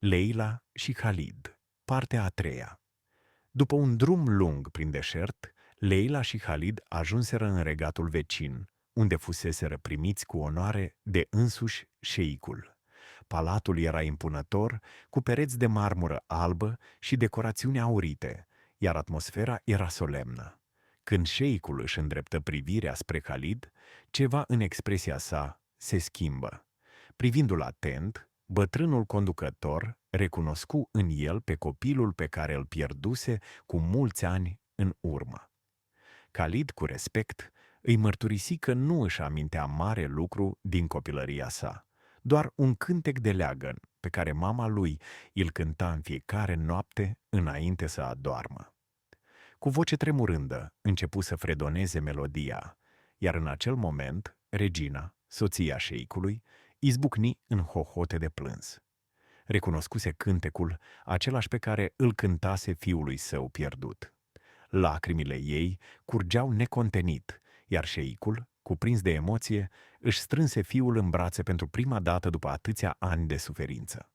Leila și Khalid, partea a treia. După un drum lung prin deșert, Leila și Khalid ajunseră în regatul vecin, unde fuseseră primiți cu onoare de însuși șeicul. Palatul era impunător, cu pereți de marmură albă și decorațiuni aurite, iar atmosfera era solemnă. Când șeicul își îndreptă privirea spre Khalid, ceva în expresia sa se schimbă. Privindu-l atent, bătrânul conducător recunoscu în el pe copilul pe care îl pierduse cu mulți ani în urmă. Khalid, cu respect, îi mărturisi că nu își amintea mare lucru din copilăria sa, doar un cântec de leagăn pe care mama lui îl cânta în fiecare noapte înainte să adoarmă. Cu voce tremurândă începu să fredoneze melodia, iar în acel moment, regina, soția șeicului, izbucni în hohote de plâns. Recunoscuse cântecul, același pe care îl cântase fiului său pierdut. Lacrimile ei curgeau necontenit, iar șeicul, cuprins de emoție, își strânse fiul în brațe pentru prima dată după atâția ani de suferință.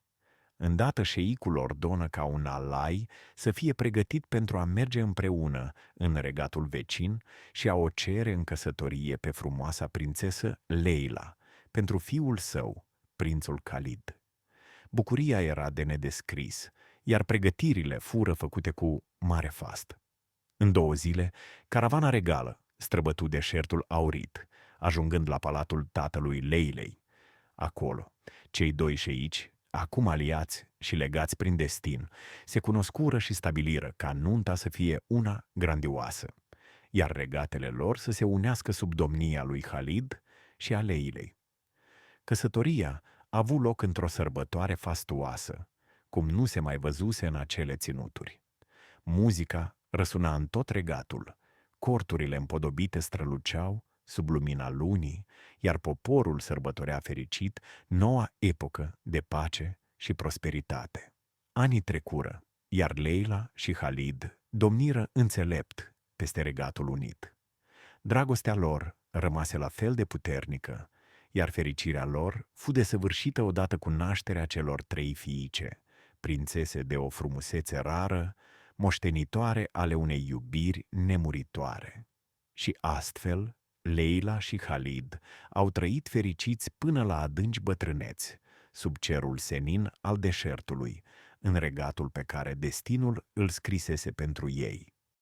Îndată șeicul ordonă ca un alai să fie pregătit pentru a merge împreună în regatul vecin și a o cere în căsătorie pe frumoasa prințesă Leila, pentru fiul său, prințul Khalid. Bucuria era de nedescris, iar pregătirile fură făcute cu mare fast. În 2 zile, caravana regală străbătu deșertul aurit, ajungând la palatul tatălui Leilei. Acolo, cei 2 șeici, acum aliați și legați prin destin, se cunoscură și stabiliră ca nunta să fie una grandioasă, iar regatele lor să se unească sub domnia lui Khalid și a Leilei. Căsătoria a avut loc într-o sărbătoare fastuoasă, cum nu se mai văzuse în acele ținuturi. Muzica răsuna în tot regatul, corturile împodobite străluceau sub lumina lunii, iar poporul sărbătorea fericit noua epocă de pace și prosperitate. Anii trecură, iar Leila și Khalid domniră înțelept peste Regatul Unit. Dragostea lor rămase la fel de puternică, iar fericirea lor fu desăvârșită odată cu nașterea celor 3 fiice, prințese de o frumusețe rară, moștenitoare ale unei iubiri nemuritoare. Și astfel, Leila și Khalid au trăit fericiți până la adânci bătrâneți, sub cerul senin al deșertului, în regatul pe care destinul îl scrisese pentru ei.